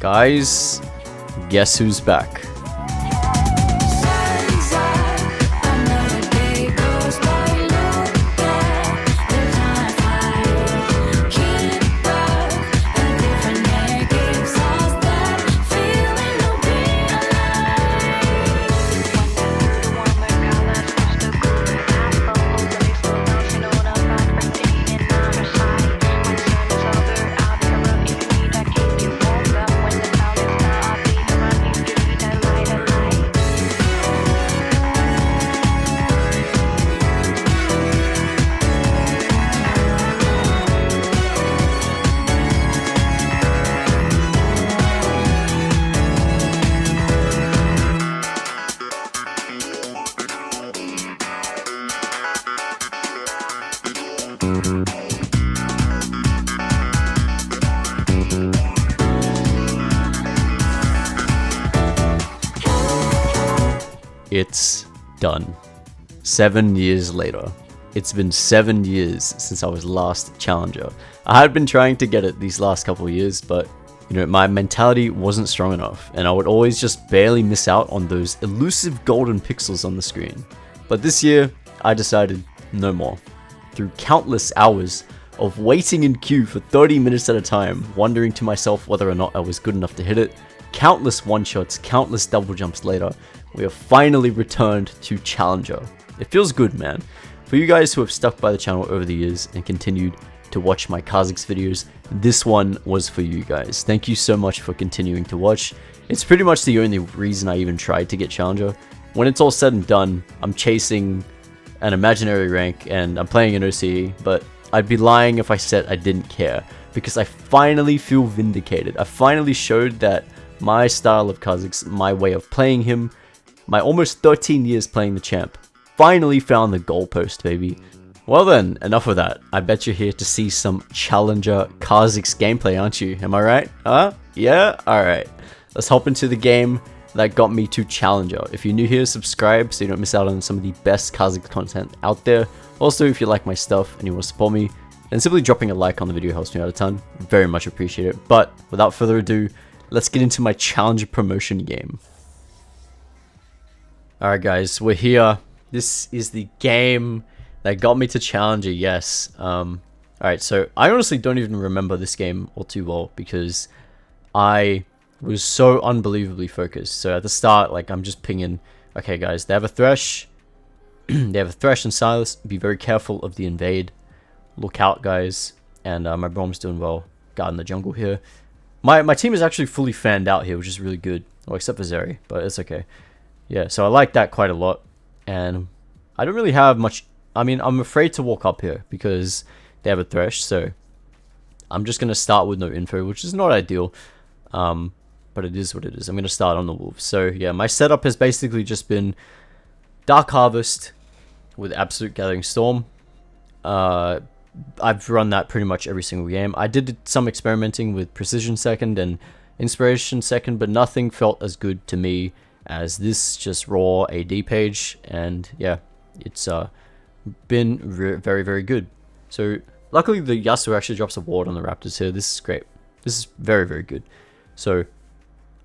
Guys, guess who's back? It's done. 7 years later. It's been 7 years since I was last challenger. I had been trying to get it these last couple of years, but my mentality wasn't strong enough, and I would always just barely miss out on those elusive golden pixels on the screen. But this year, I decided no more. Through countless hours of waiting in queue for 30 minutes at a time, wondering to myself whether or not I was good enough to hit it, countless one-shots, countless double jumps later, we have finally returned to Challenger. It feels good, man. For you guys who have stuck by the channel over the years and continued to watch my Kha'Zix videos, this one was for you guys. Thank you so much for continuing to watch. It's pretty much the only reason I even tried to get Challenger. When it's all said and done, I'm chasing an imaginary rank and I'm playing an OCE, but I'd be lying if I said I didn't care, because I finally feel vindicated. I finally showed that my style of Kha'Zix, my way of playing him, my almost 13 years playing the champ, finally found the goalpost, baby. Well then, enough of that. I bet you're here to see some Challenger Kha'Zix gameplay, aren't you? Am I right? Huh? Yeah? Alright. Let's hop into the game that got me to Challenger. If you're new here, subscribe so you don't miss out on some of the best Kha'Zix content out there. Also, if you like my stuff and you want to support me, then simply dropping a like on the video helps me out a ton. Very much appreciate it. But without further ado, let's get into my Challenger promotion game. Alright guys, we're here. This is the game that got me to Challenger, yes. Alright, so I honestly don't even remember this game all too well because I was so unbelievably focused. So at the start, like, I'm just pinging, okay guys, they have a Thresh. They have a Thresh and Silas. Be very careful of the invade. Look out, guys. And my Brom's doing well. Guarding the jungle here. My team is actually fully fanned out here, which is really good. Well, except for Zeri, but it's okay. Yeah, so I like that quite a lot. And I don't really have much. I mean, I'm afraid to walk up here because they have a Thresh. So I'm just going to start with no info, which is not ideal. But it is what it is. I'm going to start on the Wolves. So yeah, my setup has basically just been Dark Harvest with Absolute Gathering Storm. I've run that pretty much every single game. I did some experimenting with Precision Second and Inspiration Second, but nothing felt as good to me as this just raw AD page. And yeah, it's been very, very good. So luckily the Yasuo actually drops a ward on the Raptors here. This is great. This is very, very good. So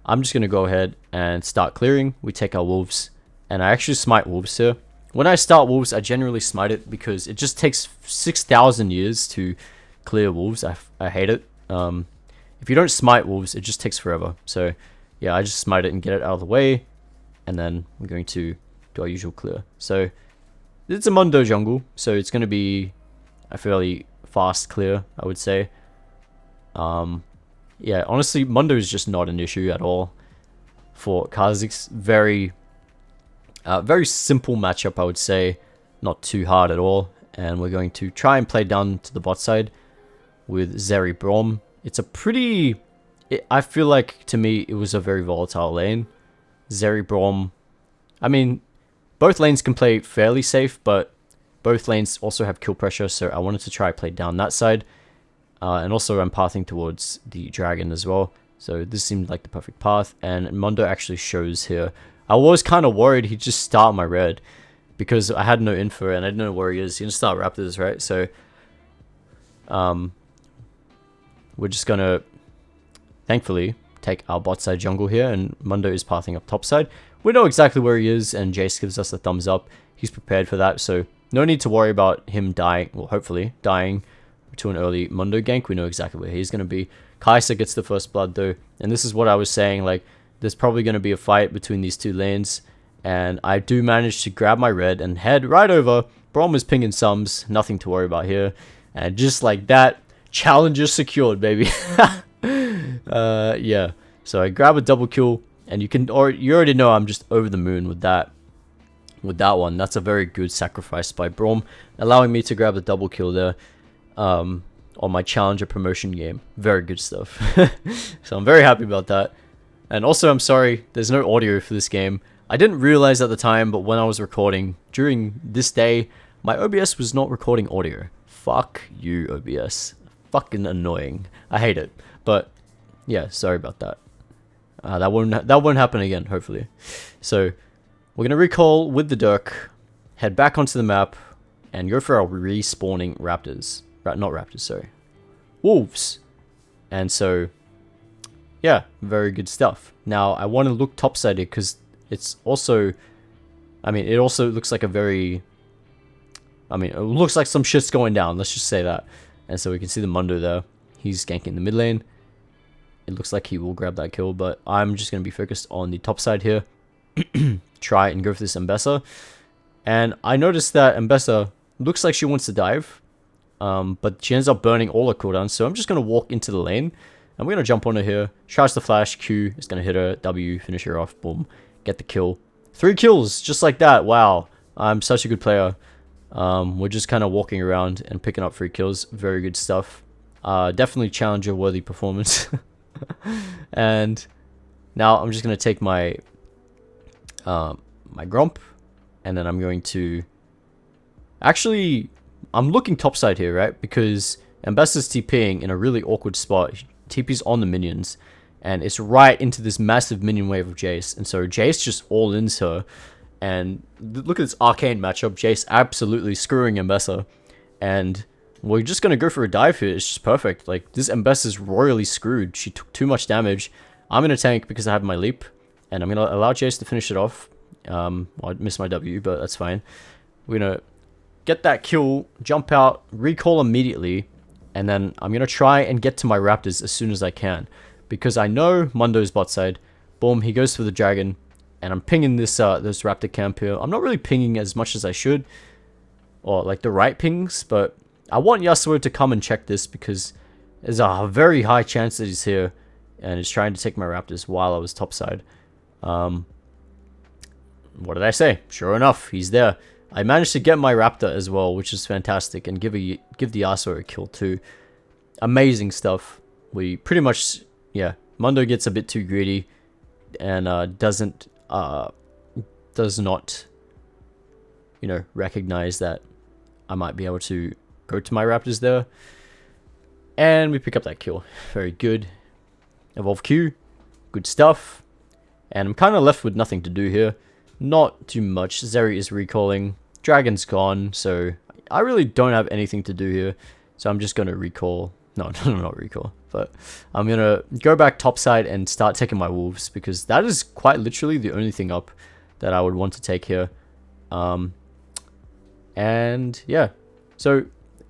I'm just going to go ahead and start clearing. We take our Wolves, and I actually smite Wolves here. When I start Wolves, I generally smite it because it just takes 6,000 years to clear Wolves. I hate it. If you don't smite Wolves, it just takes forever. So yeah, I just smite it and get it out of the way, and then we're going to do our usual clear. So it's a Mundo jungle, so it's going to be a fairly fast clear, I would say. Yeah, honestly, Mundo is just not an issue at all for Kha'Zix. Very simple matchup, I would say. Not too hard at all. And we're going to try and play down to the bot side with Zeri Brom. It's a pretty... I feel like, to me, it was a very volatile lane. Zeri Brom... I mean, both lanes can play fairly safe, but both lanes also have kill pressure, so I wanted to try play down that side. And also I'm pathing towards the dragon as well. So this seemed like the perfect path. And Mundo actually shows here. I was kind of worried he'd just start my red, because I had no info and I didn't know where he is. He's going to start Raptors, right? So we're just going to, thankfully, take our bot side jungle here, and Mundo is pathing up top side. We know exactly where he is, and Jace gives us a thumbs up. He's prepared for that, so no need to worry about him dying, well, hopefully, dying to an early Mundo gank. We know exactly where he's going to be. Kha'Zix gets the first blood, though, and this is what I was saying, like, there's probably going to be a fight between these two lanes, and I do manage to grab my red and head right over. Braum is pinging sums, nothing to worry about here, and just like that, challenger secured, baby. Yeah, so I grab a double kill, and you already know I'm just over the moon with that one. That's a very good sacrifice by Braum, allowing me to grab the double kill there on my challenger promotion game. Very good stuff. So I'm very happy about that. And also, I'm sorry, there's no audio for this game. I didn't realize at the time, but when I was recording during this day, my OBS was not recording audio. Fuck you, OBS. Fucking annoying. I hate it. But yeah, sorry about that. That won't happen again, hopefully. So we're gonna recall with the Dirk, head back onto the map, and go for our respawning raptors. Not raptors, sorry. Wolves. And so, yeah, very good stuff. Now, I want to look topside here because it's also, I mean, it also looks like a very, I mean, it looks like some shit's going down. Let's just say that. And so we can see the Mundo there. He's ganking the mid lane. It looks like he will grab that kill, but I'm just going to be focused on the top side here. Try and go for this Mbessa. And I noticed that Mbessa looks like she wants to dive. But she ends up burning all her cooldowns. So I'm just going to walk into the lane. And we're going to jump on her here. Tries to flash. Q is going to hit her. W, finish her off. Boom. Get the kill. 3 kills. Just like that. Wow. I'm such a good player. We're just kind of walking around and picking up 3 kills. Very good stuff. Definitely challenger worthy performance. And now I'm just going to take my my Gromp, and then I'm going to actually, I'm looking topside here, right? Because Mbessa's TPing in a really awkward spot. TP's on the minions, and it's right into this massive minion wave of Jace, and so Jace just all-ins her, and look at this arcane matchup. Jace absolutely screwing Mbessa, and we're just gonna go for a dive here. It's just perfect. Like, this Mbessa's royally screwed. She took too much damage. I'm gonna tank because I have my leap, and I'm gonna allow Jace to finish it off. Well, I missed my W, but that's fine. We're gonna get that kill, jump out, recall immediately, and then I'm gonna try and get to my raptors as soon as I can, because I know Mundo's bot side. Boom, he goes for the dragon, and I'm pinging this raptor camp here. I'm not really pinging as much as I should, or like the right pings, but I want Yasuo to come and check this because there's a very high chance that he's here and is trying to take my raptors while I was topside. What did I say? Sure enough, he's there. I managed to get my raptor as well, which is fantastic, and give the Yasuo a kill too. Amazing stuff. We pretty much, yeah, Mundo gets a bit too greedy and does not, you know, recognize that I might be able to go to my raptors there. And we pick up that kill. Very good. Evolve Q. Good stuff. And I'm kind of left with nothing to do here. Not too much. Zeri is recalling. Dragon's gone, so I really don't have anything to do here. So I'm just going to recall. No, not recall. But I'm going to go back topside and start taking my wolves, because that is quite literally the only thing up that I would want to take here. And yeah. So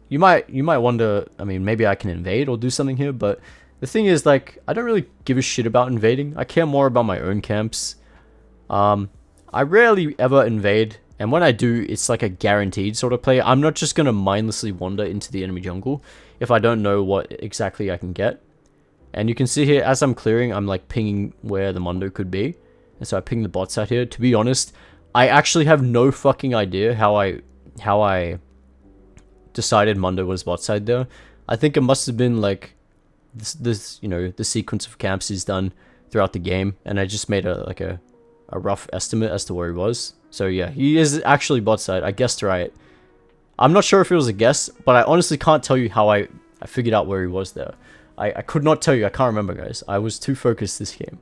you might wonder, I mean, maybe I can invade or do something here, but the thing is, like, I don't really give a shit about invading. I care more about my own camps. I rarely ever invade, and when I do, it's like a guaranteed sort of play. I'm not just going to mindlessly wander into the enemy jungle if I don't know what exactly I can get. And you can see here, as I'm clearing, I'm like pinging where the Mundo could be. And so I ping the bots out here. To be honest, I actually have no fucking idea how I decided Mundo was bot side there. I think it must have been like this, you know, the sequence of camps he's done throughout the game, and I just made a rough estimate as to where he was. So yeah, he is actually bot side. I guessed right. I'm not sure if it was a guess, but I honestly can't tell you how I figured out where he was there. I could not tell you. I can't remember, guys. I was too focused this game.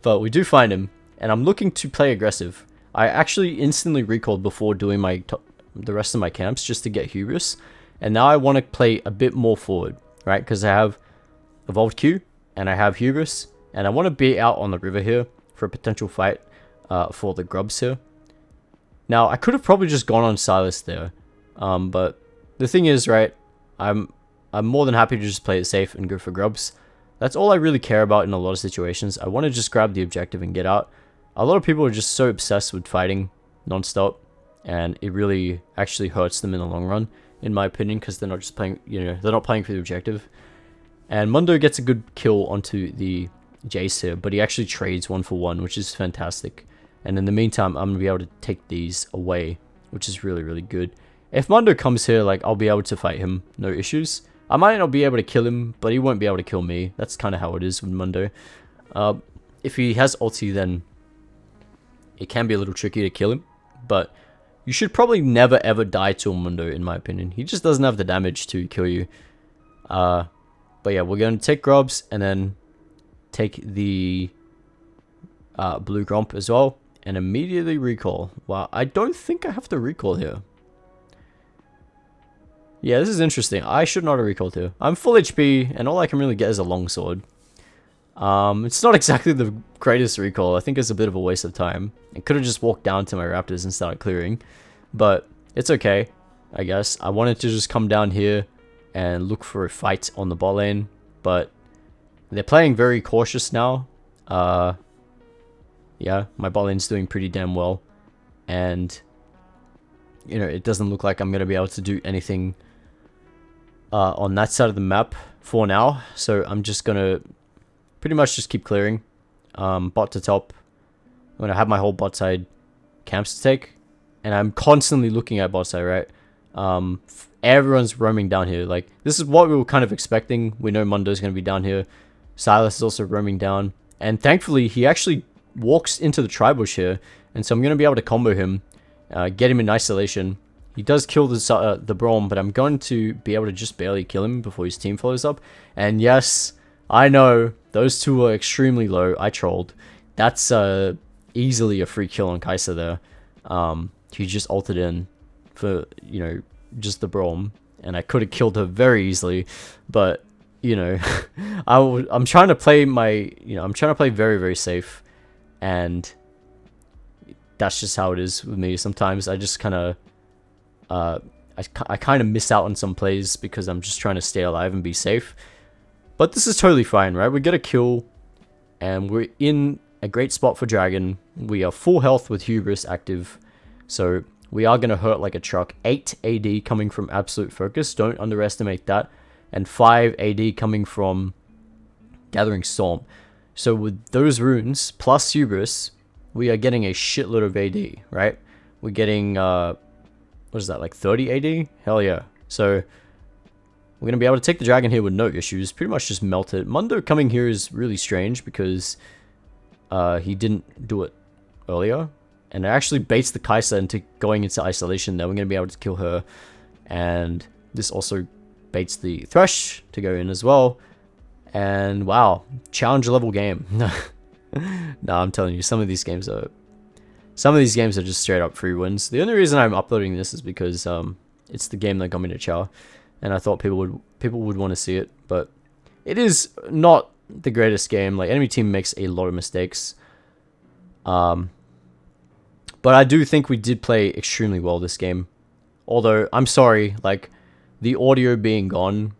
But we do find him, and I'm looking to play aggressive. I actually instantly recalled before doing the rest of my camps just to get hubris, and now I want to play a bit more forward, right? Because I have evolved Q and I have hubris, And I want to be out on the river here for a potential fight for the grubs here. Now, I could have probably just gone on Silas there. But the thing is, right, I'm more than happy to just play it safe and go for grubs. That's all I really care about in a lot of situations. I want to just grab the objective and get out. A lot of people are just so obsessed with fighting non-stop, and it really actually hurts them in the long run, in my opinion, because they're not just playing, you know, they're not playing for the objective. And Mundo gets a good kill onto the Jace here, but he actually trades 1-for-1, which is fantastic. And in the meantime, I'm going to be able to take these away, which is really, really good. If Mundo comes here, like, I'll be able to fight him, no issues. I might not be able to kill him, but he won't be able to kill me. That's kind of how it is with Mundo. If he has ulti, then it can be a little tricky to kill him. But you should probably never ever die to a Mundo, in my opinion. He just doesn't have the damage to kill you. But yeah, we're going to take grubs and then take the blue gromp as well. And immediately recall. Wow, I don't think I have to recall here. Yeah, this is interesting. I should not have recalled here. I'm full HP, and all I can really get is a longsword. It's not exactly the greatest recall. I think it's a bit of a waste of time. I could have just walked down to my raptors and started clearing. But it's okay, I guess. I wanted to just come down here and look for a fight on the bot lane. But they're playing very cautious now. Yeah, my bot lane's doing pretty damn well. And, you know, it doesn't look like I'm going to be able to do anything on that side of the map for now. So I'm just going to pretty much just keep clearing. Bot to top. I'm going to have my whole bot side camps to take. And I'm constantly looking at bot side, right? Everyone's roaming down here. Like, this is what we were kind of expecting. We know Mundo's going to be down here. Silas is also roaming down. And thankfully, he actually walks into the tri-bush here. And so I'm going to be able to combo him. Get him in isolation. He does kill the Braum, but I'm going to be able to just barely kill him before his team follows up. And yes, I know, those two are extremely low. I trolled. That's easily a free kill on Kai'Sa there. He just ulted in for, you know, just the Braum. And I could have killed her very easily. But, you know, I'm trying to play I'm trying to play very, very safe. And that's just how it is with me. Sometimes I just kind of, I kind of miss out on some plays because I'm just trying to stay alive and be safe. But this is totally fine, right? We get a kill, and we're in a great spot for Dragon. We are full health with Hubris active, so we are going to hurt like a truck. 8 AD coming from Absolute Focus, don't underestimate that. And 5 AD coming from Gathering Storm. So with those runes, plus Hubris, we are getting a shitload of AD, right? We're getting, what is that, like 30 AD? Hell yeah. So we're going to be able to take the dragon here with no issues. Pretty much just melt it. Mundo coming here is really strange because he didn't do it earlier. And it actually baits the Kai'Sa into going into isolation there. We're going to be able to kill her. And this also baits the Thresh to go in as well. And wow, challenge level game. No, I'm telling you, some of these games are just straight up free wins. The only reason I'm uploading this is because it's the game that got me to Chow, and I thought people would want to see it. But it is not the greatest game. Like, enemy team makes a lot of mistakes. But I do think we did play extremely well this game. Although I'm sorry, like the audio being gone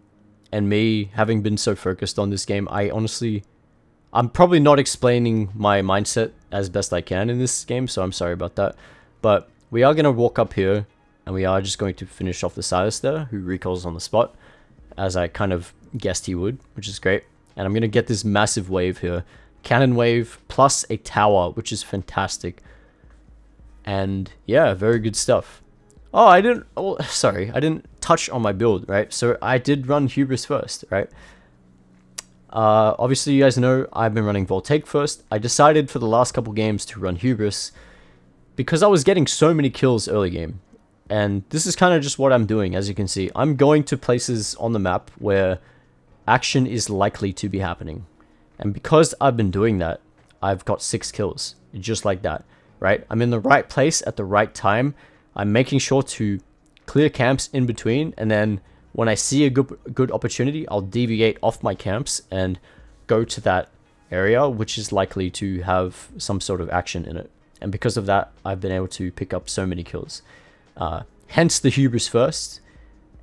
and me having been so focused on this game, I'm probably not explaining my mindset as best I can in this game, so I'm sorry about that. But we are going to walk up here, and we are just going to finish off the Silas there, who recalls on the spot, as I kind of guessed he would, which is great. And I'm going to get this massive wave here. Cannon wave plus a tower, which is fantastic. And yeah, very good stuff. Oh, I didn't touch on my build, right? So I did run Hubris first, right? Obviously, you guys know I've been running Voltaic first. I decided for the last couple games to run Hubris because I was getting so many kills early game. And this is kind of just what I'm doing, as you can see. I'm going to places on the map where action is likely to be happening. And because I've been doing that, I've got 6 kills, just like that, right? I'm in the right place at the right time. I'm making sure to clear camps in between, and then when I see a good opportunity, I'll deviate off my camps and go to that area, which is likely to have some sort of action in it. And because of that, I've been able to pick up so many kills. Hence the hubris first,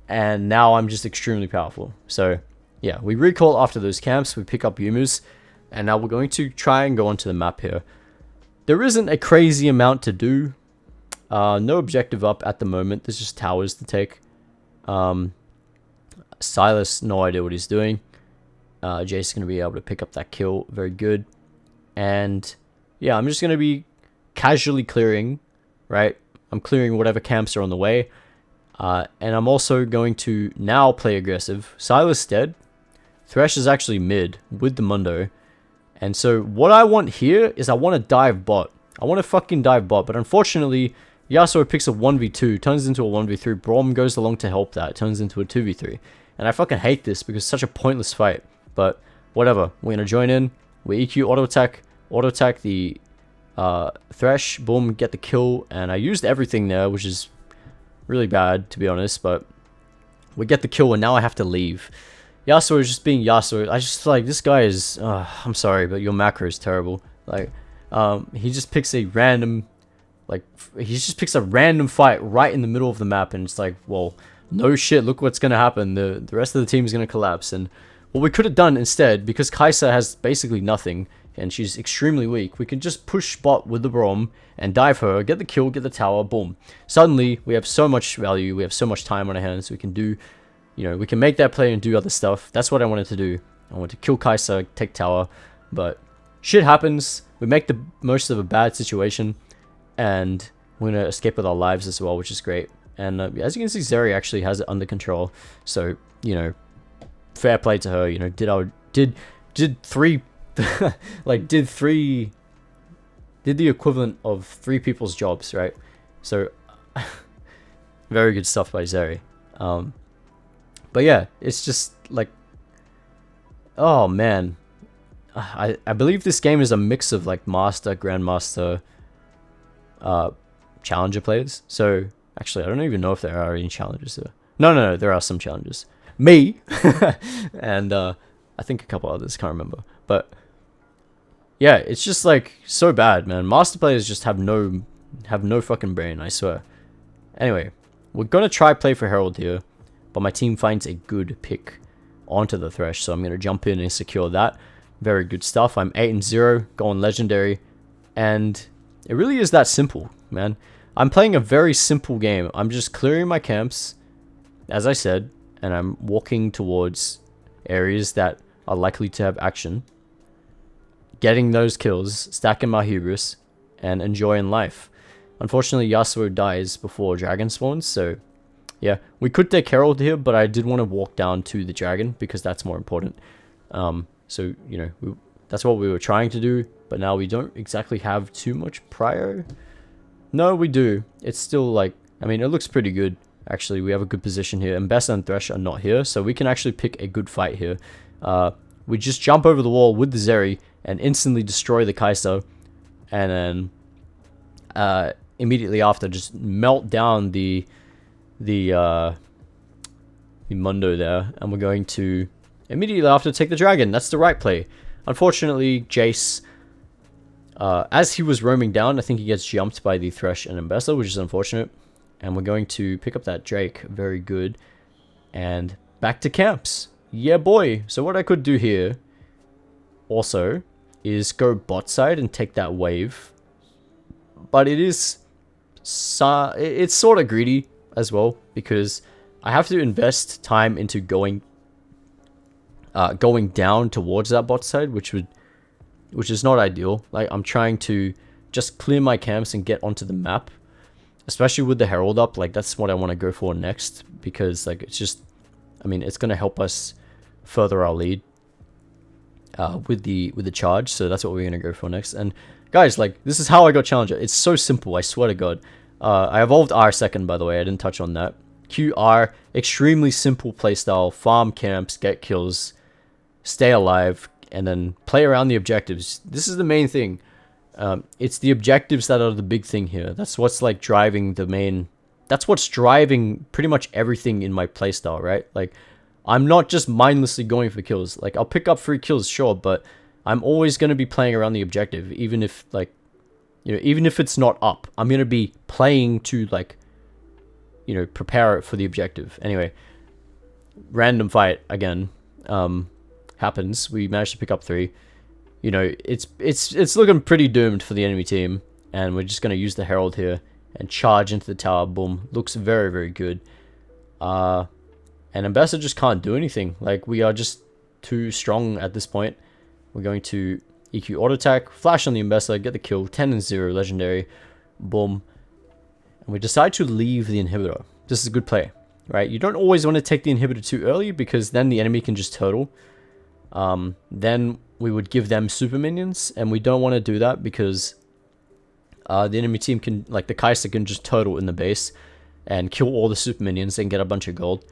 and now I'm just extremely powerful. So yeah, we recall after those camps, we pick up Yumus, and now we're going to try and go onto the map here. There isn't a crazy amount to do. No objective up at the moment. There's just towers to take. Silas, no idea what he's doing. Jace's going to be able to pick up that kill. Very good. And yeah, I'm just going to be casually clearing, right? I'm clearing whatever camps are on the way. And I'm also going to now play aggressive. Silas dead. Thresh is actually mid with the Mundo. And so what I want here is I want to dive bot. I want to fucking dive bot. But unfortunately, Yasuo picks a 1v2, turns into a 1v3. Brom goes along to help that. Turns into a 2v3. And I fucking hate this because it's such a pointless fight. But whatever. We're going to join in. We EQ auto attack the Thresh. Boom, get the kill. And I used everything there, which is really bad, to be honest. But we get the kill and now I have to leave. Yasuo is just being Yasuo. I just like, this guy is, I'm sorry, but your macro is terrible. Like, he just picks a random, fight right in the middle of the map, and it's like, well, no shit, look what's gonna happen. The rest of the team is gonna collapse. And what we could have done instead, because Kai'Sa has basically nothing, and she's extremely weak, we can just push bot with the Brom and dive her, get the kill, get the tower, boom. Suddenly, we have so much value, we have so much time on our hands, we can do, you know, we can make that play and do other stuff. That's what I wanted to do. I wanted to kill Kai'Sa, take tower, but shit happens. We make the most of a bad situation, and we're going to escape with our lives as well, which is great. And as you can see, Zeri actually has it under control. So, you know, fair play to her. You know, did the equivalent of 3 people's jobs, right? So, very good stuff by Zeri. But yeah, it's just like, oh man, I believe this game is a mix of like master, grandmaster, challenger players. So actually, I don't even know if there are any challengers there. No, there are some challengers. Me, and I think a couple others, can't remember. But yeah, it's just like so bad, man. Master players just have no fucking brain, I swear. Anyway, we're gonna try play for Herald here, but my team finds a good pick onto the Thresh, so I'm gonna jump in and secure that. Very good stuff. I'm 8-0, going legendary, and it really is that simple, man. I'm playing a very simple game. I'm just clearing my camps, as I said, and I'm walking towards areas that are likely to have action, getting those kills, stacking my hubris, and enjoying life. Unfortunately, Yasuo dies before dragon spawns, so yeah, we could take Herald here, but I did want to walk down to the dragon because that's more important. So, you know, that's what we were trying to do, but now we don't exactly have too much prio. No, we do. It's still like, I mean, it looks pretty good. Actually, we have a good position here. And Bessa and Thresh are not here, so we can actually pick a good fight here. We just jump over the wall with the Zeri and instantly destroy the Kai'Sa, and then immediately after just melt down the Mundo there, and we're going to immediately after take the dragon. That's the right play. Unfortunately, Jace, as he was roaming down, I think he gets jumped by the Thresh and Ambessa, which is unfortunate. And we're going to pick up that Drake. Very good. And back to camps. Yeah, boy. So what I could do here also is go bot side and take that wave. But it's sort of greedy as well, because I have to invest time into going down towards that bot side, which is not ideal. Like, I'm trying to just clear my camps and get onto the map, especially with the Herald up. Like, that's what I want to go for next, because like, it's just, I mean, it's going to help us further our lead with the charge. So that's what we're going to go for next. And guys, like, this is how I got challenger. It's so simple, I swear to god. I evolved R second, by the way. I didn't touch on that. QR, extremely simple playstyle. Farm camps, get kills, stay alive, and then play around the objectives. This is the main thing. It's the objectives that are the big thing here. That's what's like driving the main. That's what's driving pretty much everything in my playstyle, right? Like, I'm not just mindlessly going for kills. Like, I'll pick up 3 kills, sure, but I'm always going to be playing around the objective, even if, like, you know, even if it's not up. I'm going to be playing to, like, you know, prepare it for the objective. Anyway, random fight again happens. We managed to pick up 3. You know, it's looking pretty doomed for the enemy team, and we're just going to use the Herald here and charge into the tower. Boom. Looks very, very good. And Ambassador just can't do anything. Like, we are just too strong at this point. We're going to EQ auto attack, flash on the Ambassador, get the kill, 10-0 legendary. Boom. And we decide to leave the inhibitor. This is a good play, right? You don't always want to take the inhibitor too early, because then the enemy can just turtle. Then we would give them super minions, and we don't want to do that because the enemy team can, like, the Kha'Zix can just turtle in the base and kill all the super minions and get a bunch of gold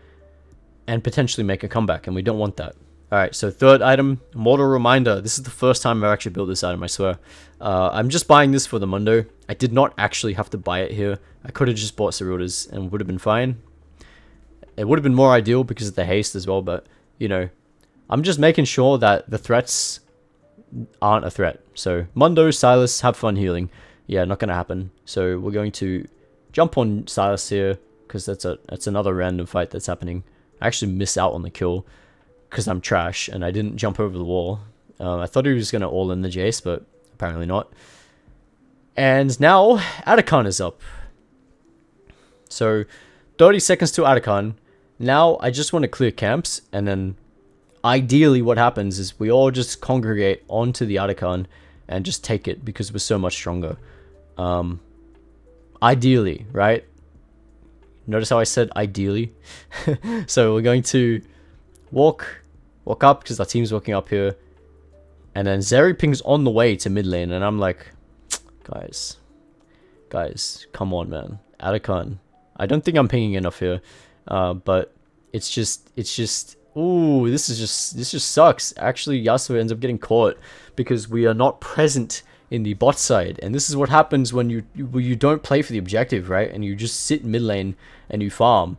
and potentially make a comeback, and we don't want that. Alright, so third item, Mortal Reminder. This is the first time I've actually built this item, I swear. I'm just buying this for the Mundo. I did not actually have to buy it here. I could have just bought Ceruldas and would have been fine. It would have been more ideal because of the haste as well, but, you know, I'm just making sure that the threats aren't a threat. So, Mundo, Silas, have fun healing. Yeah, not going to happen. So, we're going to jump on Silas here, because that's another random fight that's happening. I actually missed out on the kill because I'm trash and I didn't jump over the wall. I thought he was going to all in the Jace, but apparently not. And now Atacon is up. So 30 seconds to Atacon. Now I just want to clear camps, and then ideally what happens is we all just congregate onto the Atacon and just take it because we're so much stronger. Ideally, right? Notice how I said ideally? So we're going to walk up because our team's walking up here, and then Zeri pings on the way to mid lane, and I'm like, guys, come on, man. Atacon. I don't think I'm pinging enough here, but it's just, ooh, this just sucks. Actually, Yasuo ends up getting caught because we are not present in the bot side, and this is what happens when you don't play for the objective, right? And you just sit mid lane and you farm.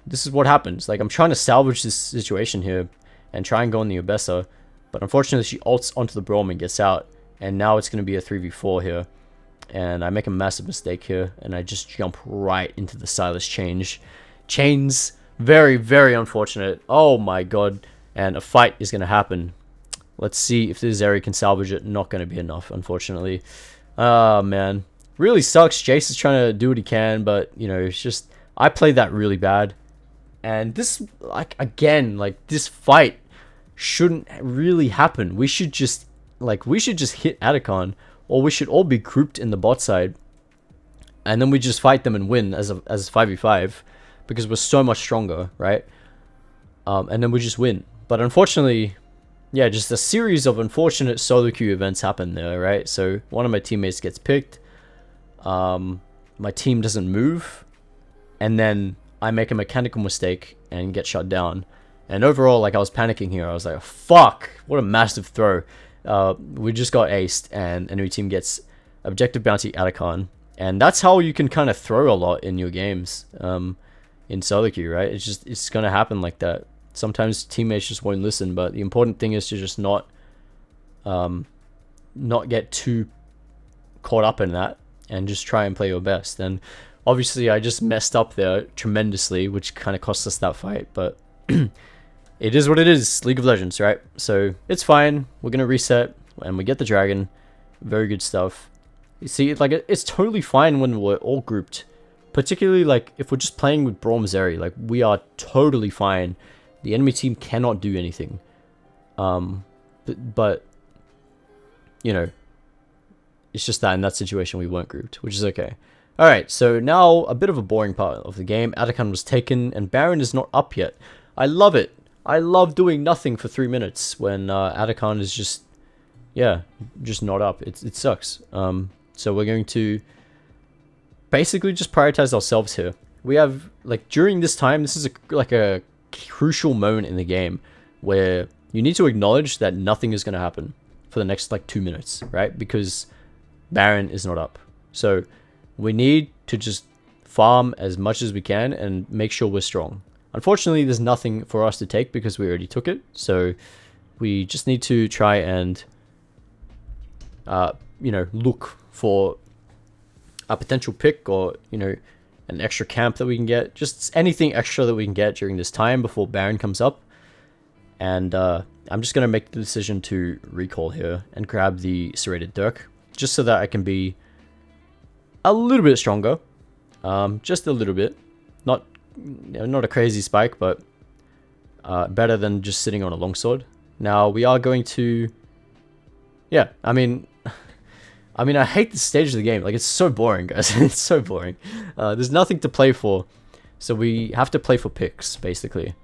This is what happens. Like, I'm trying to salvage this situation here and try and go on the Obessa, but unfortunately she ults onto the Braum and gets out, and now it's going to be a 3v4 here, and I make a massive mistake here, and I just jump right into the Silas chains. Very, very unfortunate. Oh my god. And a fight is going to happen. Let's see if this Zeri can salvage it. Not going to be enough, unfortunately. Oh man, really sucks. Jace is trying to do what he can, but you know, it's just, I played that really bad. And this, like, again, like, this fight shouldn't really happen. We should just hit Atacon, or we should all be grouped in the bot side, and then we just fight them and win as 5v5, because we're so much stronger, right? And then we just win. But unfortunately, yeah, just a series of unfortunate solo queue events happen there, right? So one of my teammates gets picked, my team doesn't move, and then I make a mechanical mistake and get shut down. And overall, like, I was panicking here. I was like, fuck, what a massive throw. We just got aced, and enemy team gets objective bounty Atacon. And that's how you can kind of throw a lot in your games, in solo queue, right? It's going to happen like that. Sometimes teammates just won't listen, but the important thing is to just not get too caught up in that and just try and play your best. And obviously I just messed up there tremendously, which kind of cost us that fight, but it is what it is. League of Legends, right? So it's fine. We're gonna reset and we get the dragon. Very good stuff. You see, like, it's totally fine when we're all grouped, particularly like if we're just playing with Braum Zeri. Like, we are totally fine. The enemy team cannot do anything. But you know, it's just that in that situation we weren't grouped, which is okay. Alright, so now a bit of a boring part of the game. Atacon was taken and Baron is not up yet. I love it. I love doing nothing for 3 minutes when Atacon is just, yeah, just not up. It sucks. So we're going to basically just prioritize ourselves here. We have, like, during this time, this is like a crucial moment in the game where you need to acknowledge that nothing is going to happen for the next, like, 2 minutes, right? Because Baron is not up. So we need to just farm as much as we can and make sure we're strong. Unfortunately, there's nothing for us to take because we already took it. So we just need to try and you know, look for a potential pick, or, you know, an extra camp that we can get. Just anything extra that we can get during this time before Baron comes up. And I'm just going to make the decision to recall here and grab the Serrated Dirk, just so that I can be a little bit stronger. Just a little bit. Not a crazy spike, but better than just sitting on a longsword. Now, we are going to... Yeah, I mean, I hate this stage of the game. Like, it's so boring, guys. It's so boring. There's nothing to play for. So we have to play for picks, basically.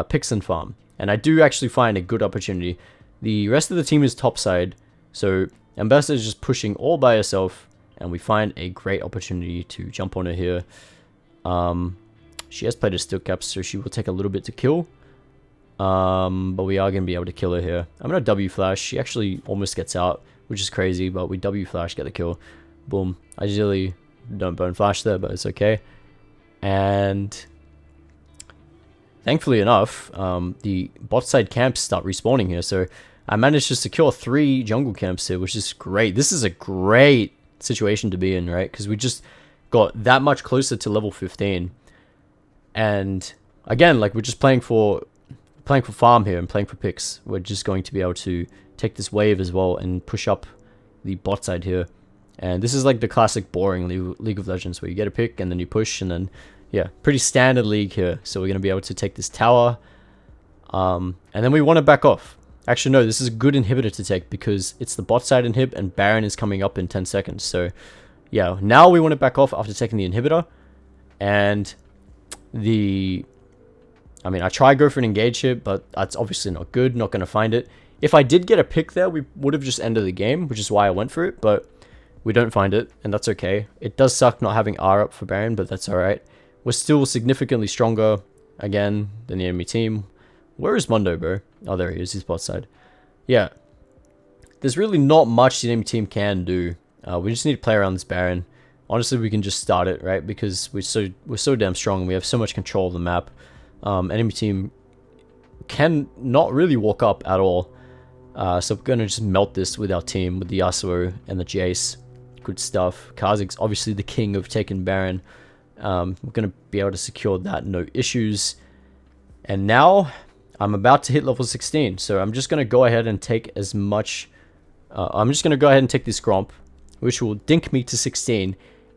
Picks and farm. And I do actually find a good opportunity. The rest of the team is topside. So Ambassador is just pushing all by herself. And we find a great opportunity to jump on her here. She has played a steel cap, so she will take a little bit to kill. But we are going to be able to kill her here. I'm going to W flash. She actually almost gets out, which is crazy, but we W flash, get the kill. Boom. I usually don't burn flash there, but it's okay. And thankfully enough, the bot side camps start respawning here, so I managed to secure 3 jungle camps here, which is great. This is a great situation to be in, right? Because we just got that much closer to level 15. And again, like, we're just playing for farm here and playing for picks. We're just going to be able to take this wave as well and push up the bot side here. And this is like the classic boring League of Legends, where you get a pick and then you push, and then, yeah, pretty standard league here. So we're going to be able to take this tower. And then we want to back off. Actually, no, this is a good inhibitor to take, because it's the bot side inhib and Baron is coming up in 10 seconds. So, yeah, now we want to back off after taking the inhibitor. And I mean, I try go for an engage here, but that's obviously not good. Not going to find it. If I did get a pick there, we would have just ended the game, which is why I went for it. But we don't find it, and that's okay. It does suck not having R up for Baron, but that's alright. We're still significantly stronger, again, than the enemy team. Where is Mondo, bro? Oh, there he is. He's bot side. Yeah. There's really not much the enemy team can do. We just need to play around this Baron. Honestly, we can just start it, right? Because we're so damn strong, and we have so much control of the map. Enemy team can not really walk up at all. So we're going to just melt this with our team, with the Yasuo and the Jace. Good stuff. Kha'Zix, obviously the king of taking Baron. We're going to be able to secure that, no issues. And now, I'm about to hit level 16. So I'm just going to go ahead and take as much... I'm just going to go ahead and take this Gromp, which will dink me to 16.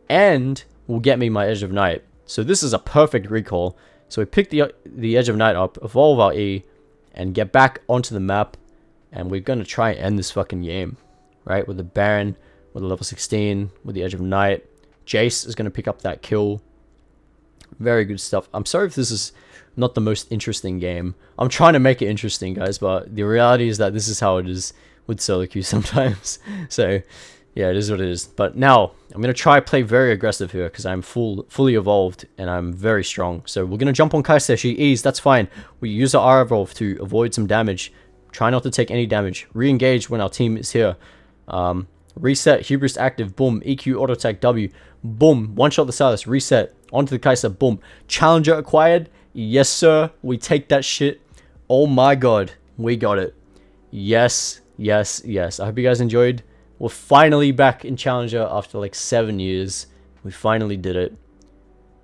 And will get me my Edge of Night. So this is a perfect recall. So we pick the Edge of Night up, evolve our E, and get back onto the map. And we're going to try and end this fucking game, right? With the Baron, with the level 16, with the Edge of Night. Jace is going to pick up that kill. Very good stuff. I'm sorry if this is not the most interesting game. I'm trying to make it interesting, guys, but the reality is that this is how it is with solo queue sometimes. So, yeah, it is what it is. But now, I'm going to try play very aggressive here, because I'm fully evolved, and I'm very strong. So we're going to jump on Kai'Sa. She E's, that's fine. We use our R evolve to avoid some damage. Try not to take any damage. Re-engage when our team is here. Reset, Hubris active, boom. EQ, auto attack, W, boom. One shot the Silas, reset. Onto the Kai'Sa, boom. Challenger acquired. Yes, sir. We take that shit. Oh my god. We got it. Yes, yes, yes. I hope you guys enjoyed. We're finally back in Challenger after like 7 years. We finally did it.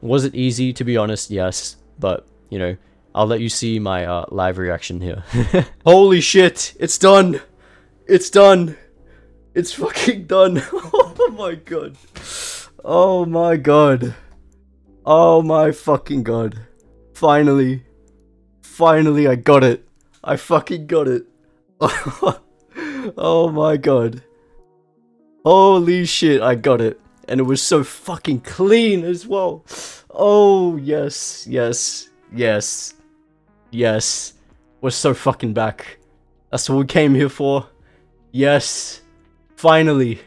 Was it easy? To be honest, yes. But, you know, I'll let you see my live reaction here. Holy shit. It's done. It's done. It's fucking done. Oh my god. Oh my god. Oh my fucking god. Finally. Finally, I got it. I fucking got it. Oh my god. Holy shit, I got it. And it was so fucking clean as well. Oh, yes, yes, yes, yes. We're so fucking back. That's what we came here for. Yes. Finally.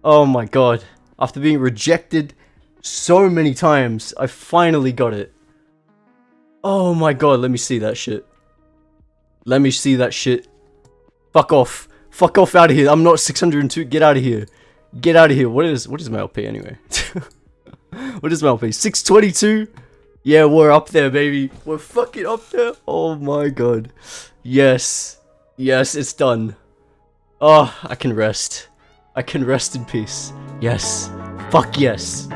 Oh my god. After being rejected so many times, I finally got it. Oh my god, let me see that shit. Let me see that shit. Fuck off. Fuck off out of here. I'm not 602. Get out of here. Get out of here. What is my LP anyway? What is my LP? 622? Yeah, we're up there, baby. We're fucking up there. Oh my god. Yes. Yes, it's done. Oh, I can rest. I can rest in peace. Yes. Fuck yes.